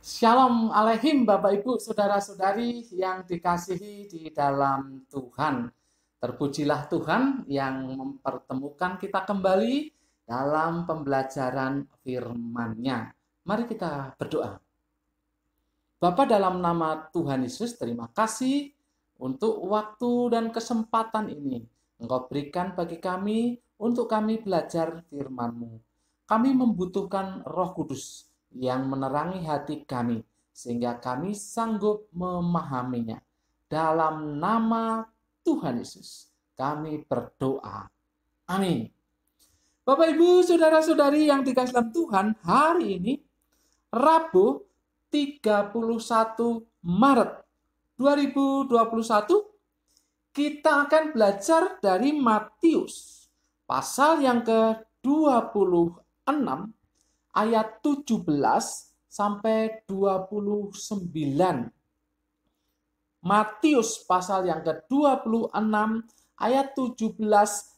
Shalom Aleihim Bapak Ibu Saudara-saudari yang dikasihi di dalam Tuhan. Terpujilah Tuhan yang mempertemukan kita kembali dalam pembelajaran firman-Nya. Mari kita berdoa. Bapa, dalam nama Tuhan Yesus, terima kasih untuk waktu dan kesempatan ini Engkau berikan bagi kami untuk kami belajar firman-Mu. Kami membutuhkan Roh Kudus yang menerangi hati kami, sehingga kami sanggup memahaminya. Dalam nama Tuhan Yesus, kami berdoa. Amin. Bapak, Ibu, Saudara-saudari yang dikasihi dalam Tuhan, hari ini, Rabu 31 Maret 2021, kita akan belajar dari Matius, pasal yang ke-26, ayat 17 sampai 29. Matius pasal yang ke-26 ayat 17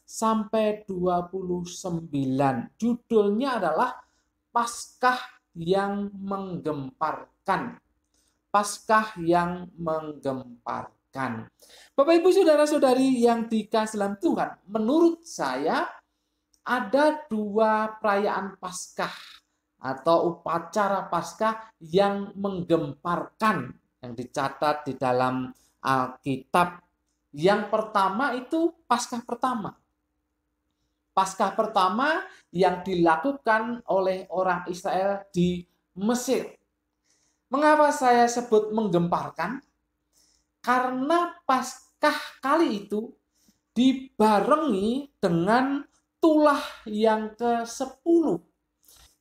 sampai 29. Judulnya adalah Paskah yang menggemparkan. Paskah yang menggemparkan. Bapak, Ibu, Saudara-saudari yang dikasihi dalam Tuhan, menurut saya ada dua perayaan Paskah atau upacara Paskah yang menggemparkan yang dicatat di dalam Alkitab. Yang pertama itu Paskah pertama. Paskah pertama yang dilakukan oleh orang Israel di Mesir. Mengapa saya sebut menggemparkan? Karena Paskah kali itu dibarengi dengan tulah yang ke-10,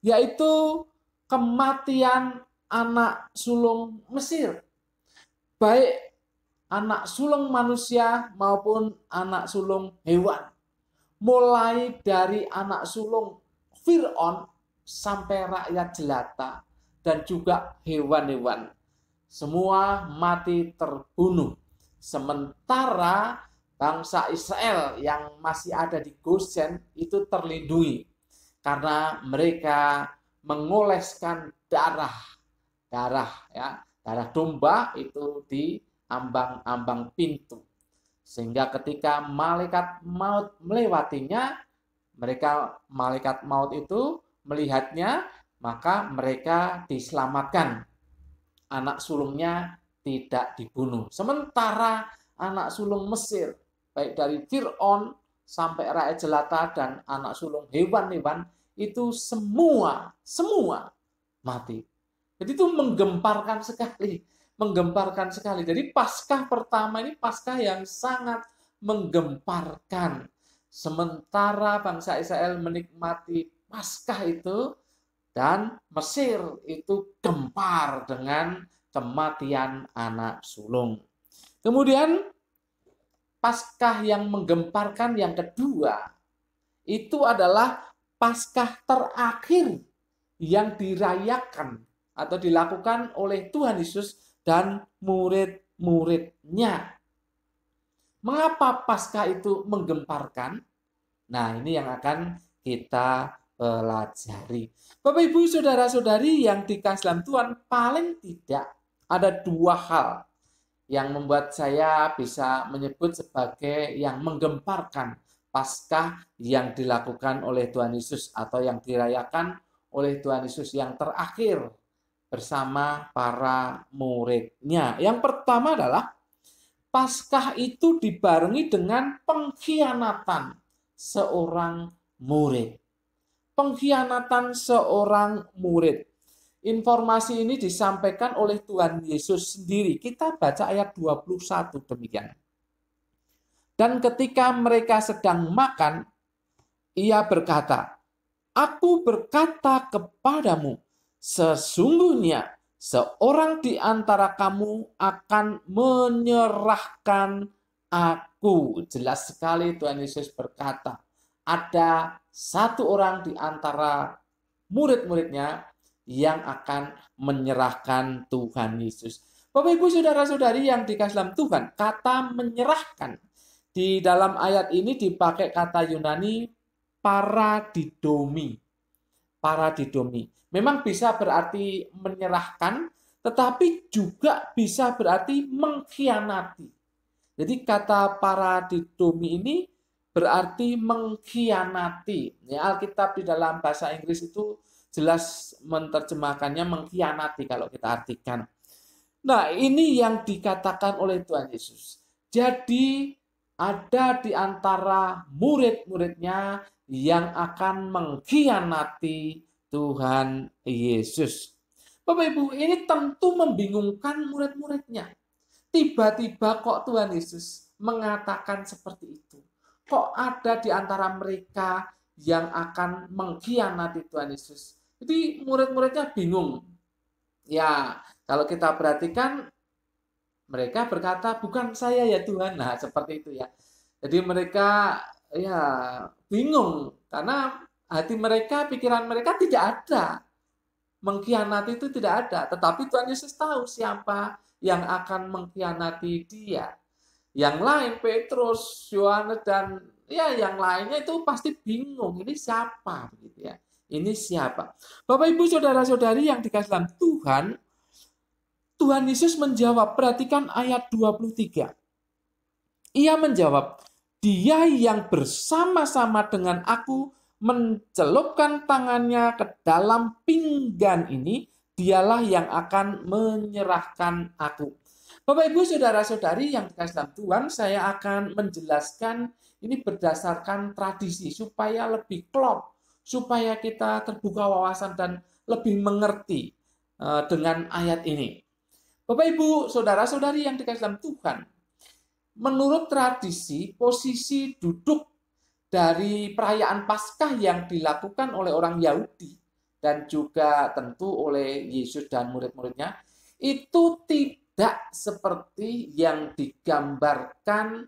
yaitu kematian anak sulung Mesir. Baik anak sulung manusia maupun anak sulung hewan. Mulai dari anak sulung Fir'aun sampai rakyat jelata dan juga hewan-hewan. Semua mati terbunuh. Sementara bangsa Israel yang masih ada di Goshen itu terlindungi karena mereka mengoleskan darah domba itu di ambang-ambang pintu, sehingga ketika malaikat maut melewatinya, malaikat maut itu melihatnya, maka mereka diselamatkan. Anak sulungnya tidak dibunuh. Sementara anak sulung Mesir, baik dari Fir'aun sampai rakyat jelata dan anak sulung hewan-hewan, itu semua mati. Jadi itu menggemparkan sekali. Jadi Paskah pertama ini Paskah yang sangat menggemparkan. Sementara bangsa Israel menikmati Paskah itu, dan Mesir itu gempar dengan kematian anak sulung. Kemudian Paskah yang menggemparkan yang kedua itu adalah Paskah terakhir yang dirayakan atau dilakukan oleh Tuhan Yesus dan murid-muridnya. Mengapa Paskah itu menggemparkan? Nah, ini yang akan kita pelajari. Bapak, Ibu, Saudara-saudari yang dikasihi dalam Tuhan, paling tidak ada dua hal yang membuat saya bisa menyebut sebagai yang menggemparkan Paskah yang dilakukan oleh Tuhan Yesus atau yang dirayakan oleh Tuhan Yesus yang terakhir bersama para muridnya. Yang pertama adalah Paskah itu dibarengi dengan pengkhianatan seorang murid. Pengkhianatan seorang murid. Informasi ini disampaikan oleh Tuhan Yesus sendiri. Kita baca ayat 21 demikian. Dan ketika mereka sedang makan, ia berkata, "Aku berkata kepadamu, sesungguhnya seorang di antara kamu akan menyerahkan aku." Jelas sekali Tuhan Yesus berkata, ada satu orang di antara murid-muridnya yang akan menyerahkan Tuhan Yesus. Bapak, Ibu, Saudara-saudari yang dikasihi dalam Tuhan, kata menyerahkan di dalam ayat ini dipakai kata Yunani paradidomi. Paradidomi. Memang bisa berarti menyerahkan, tetapi juga bisa berarti mengkhianati. Jadi kata paradidomi ini berarti mengkhianati. Ya, Alkitab di dalam bahasa Inggris itu jelas menerjemahkannya mengkhianati kalau kita artikan. Nah, ini yang dikatakan oleh Tuhan Yesus. Jadi ada di antara murid-muridnya yang akan mengkhianati Tuhan Yesus. Bapak Ibu, ini tentu membingungkan murid-muridnya. Tiba-tiba kok Tuhan Yesus mengatakan seperti itu. Kok ada di antara mereka yang akan mengkhianati Tuhan Yesus. Jadi murid-muridnya bingung. Ya, kalau kita perhatikan mereka berkata, bukan saya ya Tuhan. Nah, seperti itu ya. Jadi mereka ya bingung karena hati mereka, pikiran mereka tidak ada. Mengkhianati itu tidak ada. Tetapi Tuhan Yesus tahu siapa yang akan mengkhianati dia. Yang lain, Petrus, Yohanes, dan ya yang lainnya itu pasti bingung. Ini siapa? Gitu ya. Ini siapa? Bapak, Ibu, Saudara-saudari yang dikasihi dalam Tuhan, Tuhan Yesus menjawab, perhatikan ayat 23. Ia menjawab, dia yang bersama-sama dengan aku mencelupkan tangannya ke dalam pinggan ini, dialah yang akan menyerahkan aku. Bapak, Ibu, Saudara-saudari yang dikasihi dalam Tuhan, saya akan menjelaskan ini berdasarkan tradisi supaya lebih klop, supaya kita terbuka wawasan dan lebih mengerti dengan ayat ini. Bapak, Ibu, Saudara-saudari yang dikasihi dalam Tuhan, menurut tradisi, posisi duduk dari perayaan Paskah yang dilakukan oleh orang Yahudi dan juga tentu oleh Yesus dan murid-muridnya, itu tidak seperti yang digambarkan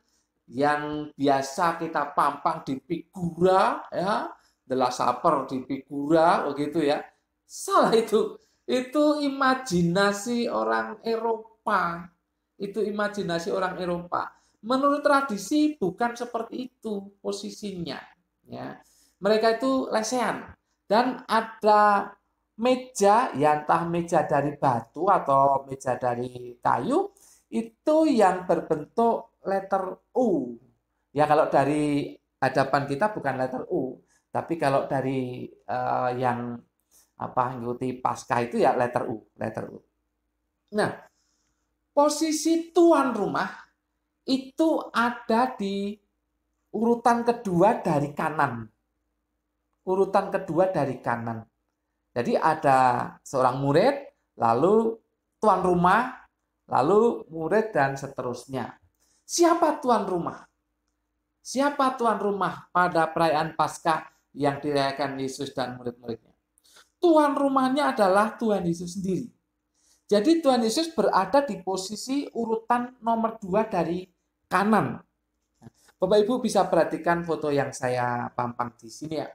yang biasa kita pampang di figura, ya, The Last Supper di figura, begitu ya. Salah itu. Itu imajinasi orang Eropa. Itu imajinasi orang Eropa. Menurut tradisi bukan seperti itu posisinya. Ya. Mereka itu lesehan. Dan ada meja, ya entah meja dari batu atau meja dari kayu, itu yang berbentuk letter U. Ya kalau dari hadapan kita bukan letter U, tapi kalau dari yang mengikuti Paskah itu ya letter U, letter U. Nah, posisi tuan rumah itu ada di urutan kedua dari kanan. Urutan kedua dari kanan. Jadi ada seorang murid, lalu tuan rumah, lalu murid dan seterusnya. Siapa tuan rumah? Siapa tuan rumah pada perayaan Paskah yang dirayakan Yesus dan murid-muridnya? Tuan rumahnya adalah Tuhan Yesus sendiri. Jadi Tuhan Yesus berada di posisi urutan nomor 2 dari kanan. Bapak Ibu bisa perhatikan foto yang saya pampang di sini ya.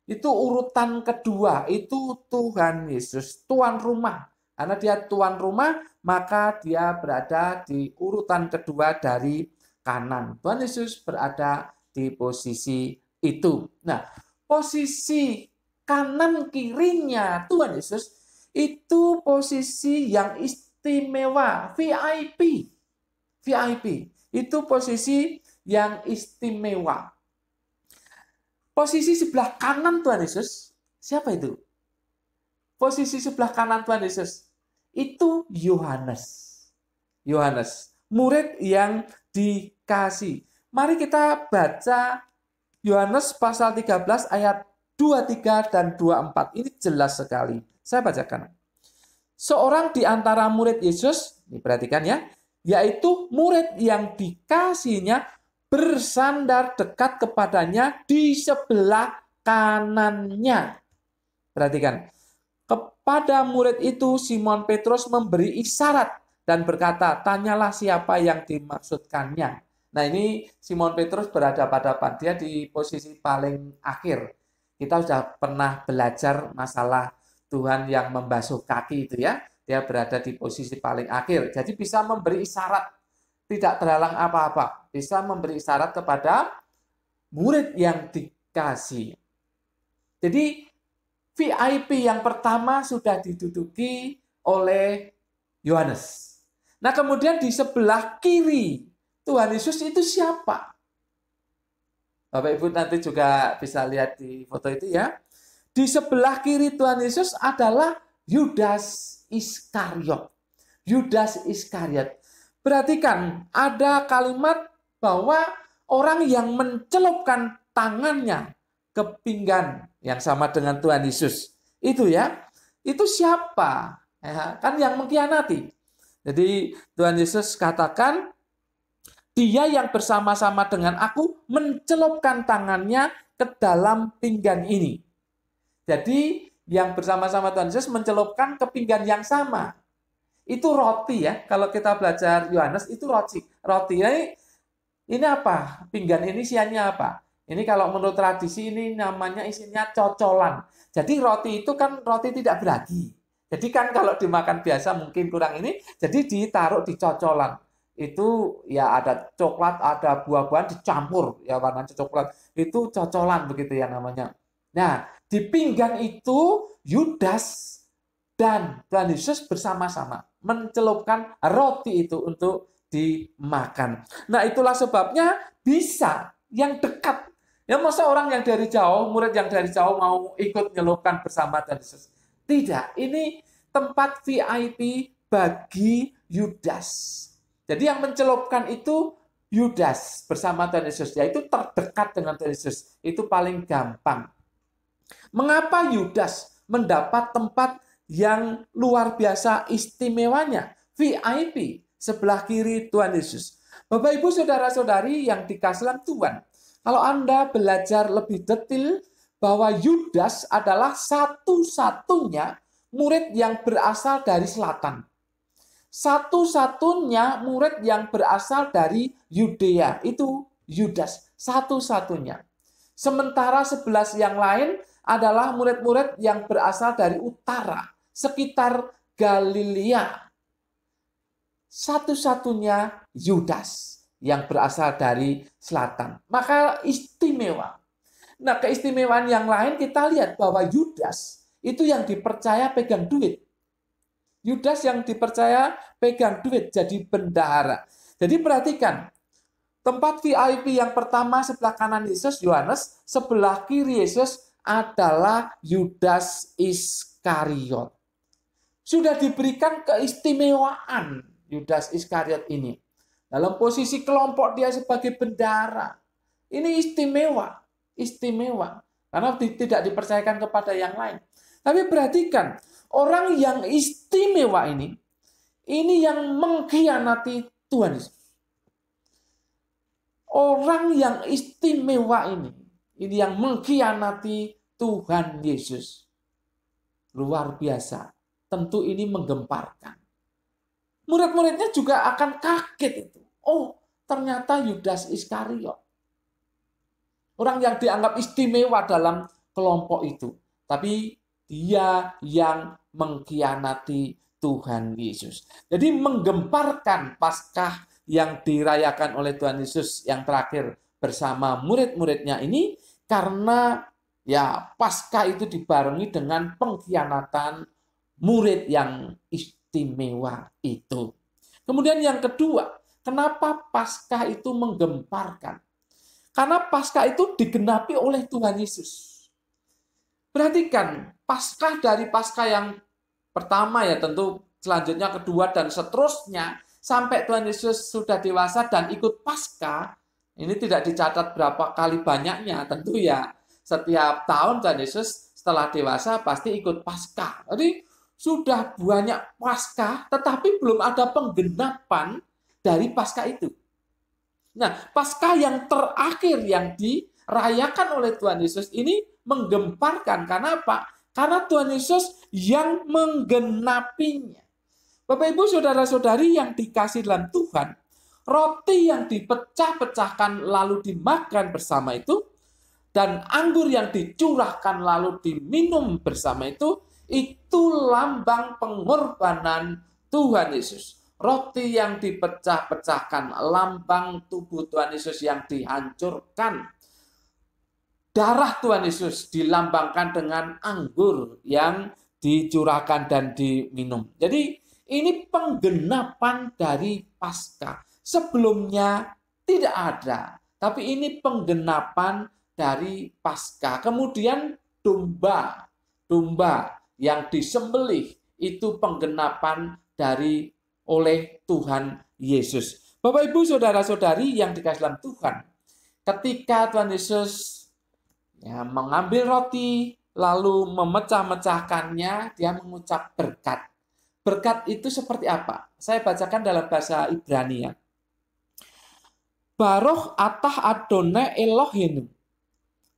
Itu urutan kedua, itu Tuhan Yesus, tuan rumah. Karena dia tuan rumah, maka dia berada di urutan kedua dari kanan. Tuhan Yesus berada di posisi itu. Nah, posisi kanan kirinya Tuhan Yesus itu posisi yang istimewa, VIP. VIP itu posisi yang istimewa. Posisi sebelah kanan Tuhan Yesus, siapa itu? Posisi sebelah kanan Tuhan Yesus itu Yohanes. Yohanes, murid yang dikasih. Mari kita baca Yohanes pasal 13 ayat 23 dan 24. Ini jelas sekali. Saya bacakan. Seorang di antara murid Yesus, ini perhatikan ya, yaitu murid yang dikasihnya bersandar dekat kepadanya di sebelah kanannya. Perhatikan. Kepada murid itu Simon Petrus memberi isyarat dan berkata, tanyalah siapa yang dimaksudkannya. Nah ini Simon Petrus berhadapan-hadapan, dia di posisi paling akhir. Kita sudah pernah belajar masalah Tuhan yang membasuh kaki itu ya. Dia berada di posisi paling akhir. Jadi bisa memberi isyarat. Tidak terhalang apa-apa. Bisa memberi isyarat kepada murid yang dikasih. Jadi VIP yang pertama sudah diduduki oleh Yohanes. Nah, kemudian di sebelah kiri Tuhan Yesus itu siapa? Bapak Ibu nanti juga bisa lihat di foto itu ya. Di sebelah kiri Tuhan Yesus adalah Yudas Iskariot. Yudas Iskariot. Perhatikan, ada kalimat bahwa orang yang mencelupkan tangannya ke pinggan yang sama dengan Tuhan Yesus. Itu ya. Itu siapa? Ya, kan yang mengkhianati. Jadi Tuhan Yesus katakan, dia yang bersama-sama dengan aku mencelupkan tangannya ke dalam pinggan ini. Jadi yang bersama-sama Tuhan Yesus mencelupkan ke pinggan yang sama. Itu roti ya. Kalau kita belajar Yohanes itu roti. Roti ini apa? Pinggan ini isiannya apa? Ini kalau menurut tradisi ini namanya isinya cocolan. Jadi roti itu kan roti tidak beragi. Jadi kan kalau dimakan biasa mungkin kurang ini, jadi ditaruh di cocolan. Itu ya ada coklat, ada buah-buahan dicampur ya warna coklat. Itu cocolan begitu ya namanya. Nah, di pinggan itu Yudas dan Tuhan Yesus bersama-sama mencelupkan roti itu untuk dimakan. Nah, itulah sebabnya bisa yang dekat. Ya, masa orang yang dari jauh, murid yang dari jauh mau ikut nyelupkan bersama Tuhan Yesus. Tidak, ini tempat VIP bagi Yudas. Jadi yang mencelupkan itu Yudas bersama Tuhan Yesus, yaitu terdekat dengan Tuhan Yesus. Itu paling gampang. Mengapa Yudas mendapat tempat yang luar biasa istimewanya? VIP, sebelah kiri Tuhan Yesus. Bapak, Ibu, Saudara-saudari yang dikasihi Tuhan, kalau Anda belajar lebih detail bahwa Yudas adalah satu-satunya murid yang berasal dari selatan. Satu-satunya murid yang berasal dari Yudea, itu Yudas, satu-satunya. Sementara 11 yang lain adalah murid-murid yang berasal dari utara, sekitar Galilea. Satu-satunya Yudas yang berasal dari selatan. Maka istimewa. Nah, keistimewaan yang lain kita lihat bahwa Yudas itu yang dipercaya pegang duit. Yudas yang dipercaya pegang duit jadi bendahara. Jadi perhatikan, tempat VIP yang pertama sebelah kanan Yesus, Yohanes, sebelah kiri Yesus adalah Yudas Iskariot. Sudah diberikan keistimewaan Yudas Iskariot ini. Dalam posisi kelompok dia sebagai bendahara. Ini istimewa. Istimewa. Karena tidak dipercayakan kepada yang lain. Tapi perhatikan, orang yang istimewa ini yang mengkhianati Tuhan Yesus. Orang yang istimewa ini yang mengkhianati Tuhan Yesus. Luar biasa. Tentu ini menggemparkan. Murid-muridnya juga akan kaget itu. Oh, ternyata Yudas Iskariot. Orang yang dianggap istimewa dalam kelompok itu. Tapi dia yang mengkhianati Tuhan Yesus. Jadi menggemparkan Paskah yang dirayakan oleh Tuhan Yesus yang terakhir bersama murid-muridnya ini karena ya Paskah itu dibarengi dengan pengkhianatan murid yang istimewa itu. Kemudian yang kedua, kenapa Paskah itu menggemparkan? Karena Paskah itu digenapi oleh Tuhan Yesus. Perhatikan, Paskah dari Paskah yang pertama ya tentu selanjutnya kedua dan seterusnya sampai Tuhan Yesus sudah dewasa dan ikut Paskah. Ini tidak dicatat berapa kali banyaknya, tentu ya setiap tahun Tuhan Yesus setelah dewasa pasti ikut Paskah. Jadi sudah banyak Paskah tetapi belum ada penggenapan dari Paskah itu. Nah, Paskah yang terakhir yang dirayakan oleh Tuhan Yesus ini menggemparkan. Karena apa? Karena Tuhan Yesus yang menggenapinya. Bapak, Ibu, Saudara-saudari yang dikasih dalam Tuhan, roti yang dipecah-pecahkan lalu dimakan bersama itu, dan anggur yang dicurahkan lalu diminum bersama itu lambang pengorbanan Tuhan Yesus. Roti yang dipecah-pecahkan, lambang tubuh Tuhan Yesus yang dihancurkan. Darah Tuhan Yesus dilambangkan dengan anggur yang dicurahkan dan diminum. Jadi Ini penggenapan dari Paskah. Sebelumnya tidak ada, tapi ini penggenapan dari Paskah. Kemudian domba yang disembelih itu penggenapan dari oleh Tuhan Yesus. Bapak Ibu saudara-saudari yang dikasihi dalam Tuhan, ketika Tuhan Yesus mengambil roti lalu memecah-mecahkannya, dia mengucap berkat. Berkat itu seperti apa? Saya bacakan dalam bahasa Ibrani ya. Baroch atah Adonai Eloheinu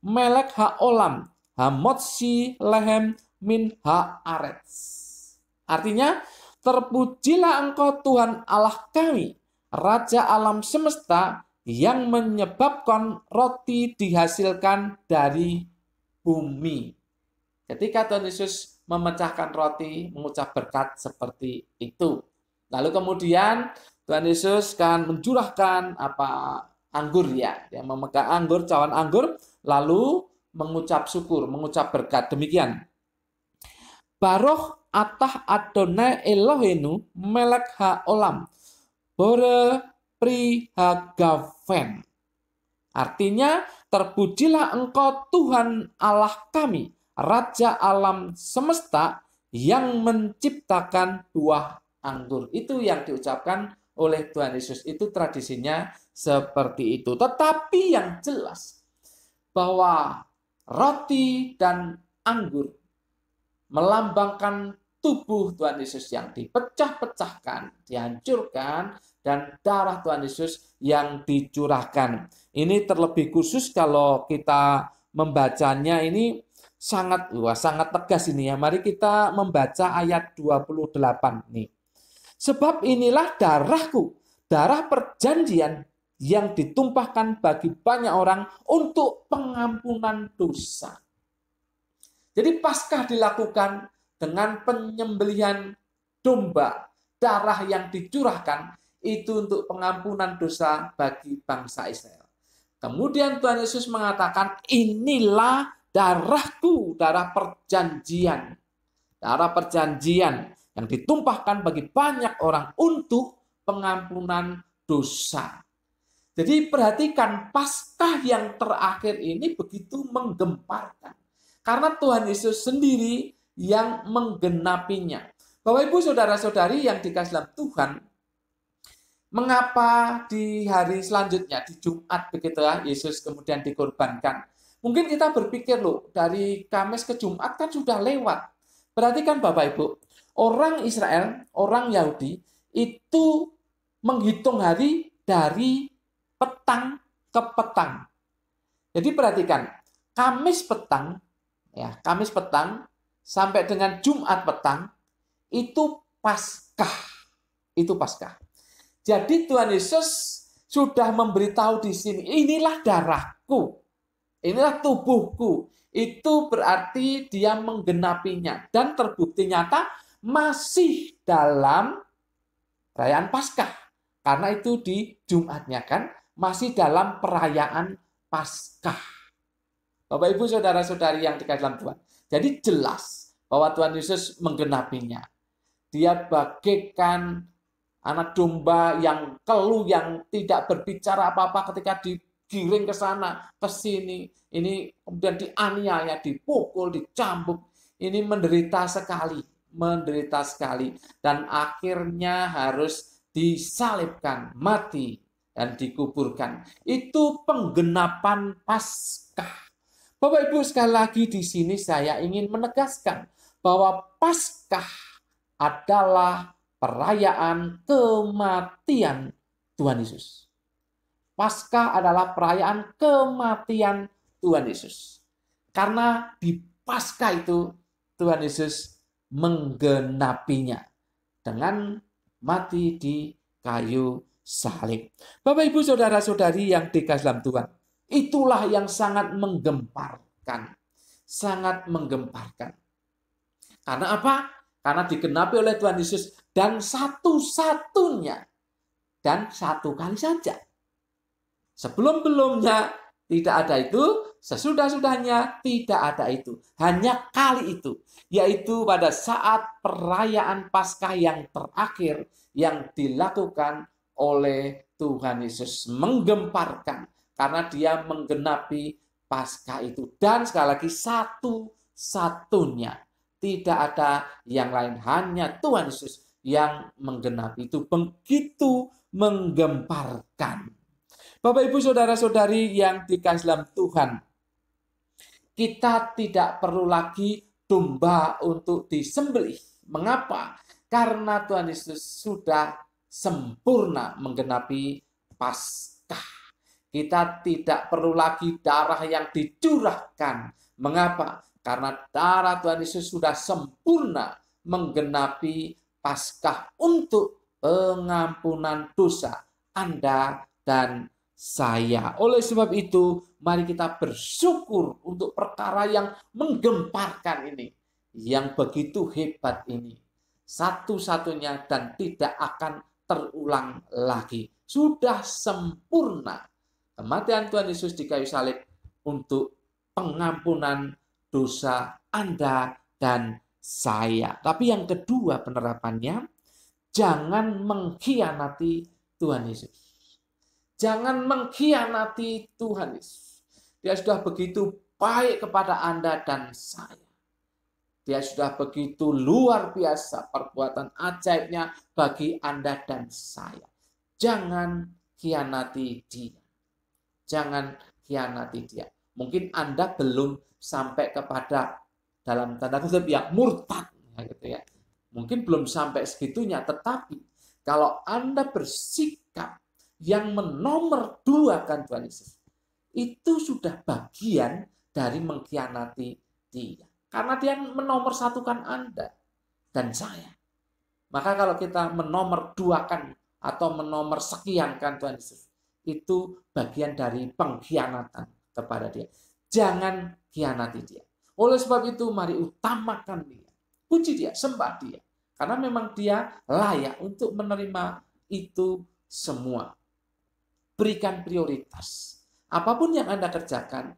melek haolam hamotsi lehem min haaretz. Artinya, terpujilah engkau Tuhan Allah kami, Raja alam semesta, yang menyebabkan roti dihasilkan dari bumi. Ketika Tuhan Yesus memecahkan roti, mengucap berkat seperti itu. Lalu kemudian Tuhan Yesus kan mencurahkan anggur ya, yang memegang anggur, cawan anggur, lalu mengucap syukur, mengucap berkat. Demikian. Baroch atah Adonai Eloheinu melek haolam bore prihagaven. Artinya, terpujilah engkau Tuhan Allah kami, Raja alam semesta, yang menciptakan buah anggur. Itu yang diucapkan oleh Tuhan Yesus. Itu tradisinya seperti itu. Tetapi yang jelas bahwa roti dan anggur melambangkan tubuh Tuhan Yesus yang dipecah-pecahkan, dihancurkan, dan darah Tuhan Yesus yang dicurahkan. Ini terlebih khusus kalau kita membacanya ini sangat tegas ini ya. Mari kita membaca ayat 28 nih. Sebab inilah darahku, darah perjanjian yang ditumpahkan bagi banyak orang untuk pengampunan dosa. Jadi Paskah dilakukan dengan penyembelihan domba, darah yang dicurahkan itu untuk pengampunan dosa bagi bangsa Israel. Kemudian Tuhan Yesus mengatakan, inilah darahku, darah perjanjian. Darah perjanjian yang ditumpahkan bagi banyak orang untuk pengampunan dosa. Jadi perhatikan, Paskah yang terakhir ini begitu menggemparkan. Karena Tuhan Yesus sendiri yang menggenapinya. Bapak Ibu saudara-saudari yang dikasihi dalam Tuhan, mengapa di hari selanjutnya, di Jumat begitu ya, Yesus kemudian dikorbankan? Mungkin kita berpikir loh, dari Kamis ke Jumat kan sudah lewat. Perhatikan Bapak Ibu, orang Israel, orang Yahudi, itu menghitung hari dari petang ke petang. Jadi perhatikan, Kamis petang sampai dengan Jumat petang, itu Paskah. Itu Paskah. Jadi Tuhan Yesus sudah memberitahu di sini, inilah darahku, inilah tubuhku. Itu berarti dia menggenapinya. Dan terbukti nyata masih dalam perayaan Paskah. Karena itu di Jumatnya kan, masih dalam perayaan Paskah. Bapak Ibu saudara-saudari yang dikasihi dalam Tuhan. Jadi jelas bahwa Tuhan Yesus menggenapinya. Dia bagaikan anak domba yang keluh, yang tidak berbicara apa-apa ketika digiring ke sana, ke sini. Ini kemudian dianiaya, dipukul, dicambuk. Ini menderita sekali. Dan akhirnya harus disalibkan, mati, dan dikuburkan. Itu penggenapan Paskah. Bapak Ibu, sekali lagi di sini saya ingin menegaskan bahwa Paskah adalah perayaan kematian Tuhan Yesus. Paskah adalah perayaan kematian Tuhan Yesus. Karena di Paskah itu Tuhan Yesus menggenapinya dengan mati di kayu salib. Bapak Ibu saudara-saudari yang dikasihi dalam Tuhan, itulah yang sangat menggemparkan. Sangat menggemparkan. Karena apa? Karena digenapi oleh Tuhan Yesus dan satu-satunya dan satu kali saja. Sebelum-belumnya Tidak ada itu, sesudah-sudahnya tidak ada itu. Hanya kali itu, yaitu pada saat perayaan Paskah yang terakhir yang dilakukan oleh Tuhan Yesus, menggemparkan karena dia menggenapi Paskah itu. Dan sekali lagi satu-satunya, tidak ada yang lain, hanya Tuhan Yesus yang menggenapi itu. Begitu menggemparkan. Bapak Ibu saudara-saudari yang dikasihi dalam Tuhan, kita tidak perlu lagi domba untuk disembelih. Mengapa? Karena Tuhan Yesus sudah sempurna menggenapi Paskah. Kita tidak perlu lagi darah yang dicurahkan. Mengapa? Karena darah Tuhan Yesus sudah sempurna menggenapi Paskah untuk pengampunan dosa Anda dan saya. Oleh sebab itu, mari kita bersyukur untuk perkara yang menggemparkan ini, yang begitu hebat ini. Satu-satunya dan tidak akan terulang lagi. Sudah sempurna kematian Tuhan Yesus di kayu salib untuk pengampunan dosa Anda dan saya. Tapi yang kedua penerapannya, jangan mengkhianati Tuhan Yesus. Jangan mengkhianati Tuhan Yesus. Dia sudah begitu baik kepada Anda dan saya. Dia sudah begitu luar biasa perbuatan ajaibnya bagi Anda dan saya. Jangan khianati dia. Jangan khianati dia. Mungkin Anda belum sampai kepada dalam tanda kutip yang murtad. Gitu ya. Mungkin belum sampai segitunya. Tetapi kalau Anda bersikap yang menomor dua kan Tuhan Yesus, itu sudah bagian dari mengkhianati dia. Karena dia menomor satukan Anda dan saya. Maka kalau kita menomor duakan atau menomor sekiankan Tuhan Yesus, itu bagian dari pengkhianatan kepada dia. Jangan khianati dia. Oleh sebab itu mari utamakan dia. Puji dia, sembah dia. Karena memang dia layak untuk menerima itu semua. Berikan prioritas. Apapun yang Anda kerjakan,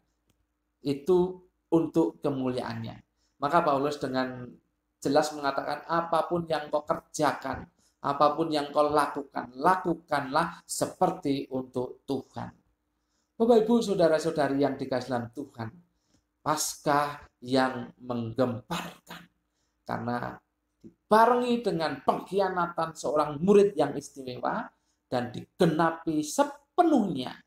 itu untuk kemuliaannya. Maka Paulus dengan jelas mengatakan, apapun yang kau kerjakan, apapun yang kau lakukan, lakukanlah seperti untuk Tuhan. Bapak Ibu saudara-saudari yang dikasihi dalam Tuhan, Paskah yang menggemparkan. Karena dibarengi dengan pengkhianatan seorang murid yang istimewa dan digenapi sepenuhnya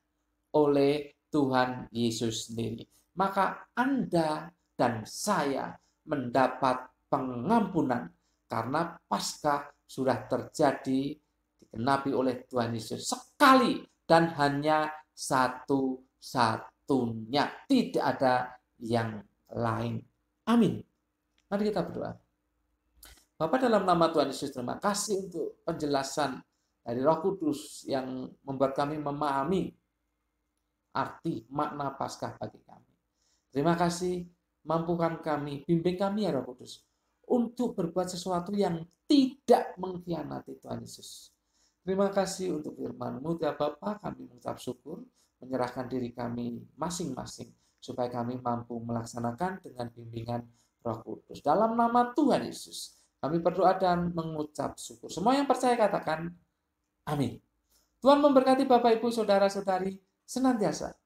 oleh Tuhan Yesus sendiri. Maka Anda dan saya mendapat pengampunan karena Paskah sudah terjadi, digenapi oleh Tuhan Yesus sekali dan hanya satu-satunya. Tidak ada yang lain. Amin. Mari kita berdoa. Bapa, dalam nama Tuhan Yesus, terima kasih untuk penjelasan dari Roh Kudus yang membuat kami memahami arti makna Paskah bagi kami. Terima kasih, mampukan kami, bimbing kami ya Roh Kudus, untuk berbuat sesuatu yang tidak mengkhianati Tuhan Yesus. Terima kasih untuk firman-Mu ya Bapa, kami mengucap syukur, menyerahkan diri kami masing-masing, supaya kami mampu melaksanakan dengan bimbingan Roh Kudus. Dalam nama Tuhan Yesus, kami berdoa dan mengucap syukur. Semua yang percaya katakan, amin. Tuhan memberkati Bapak, Ibu, Saudara-saudari senantiasa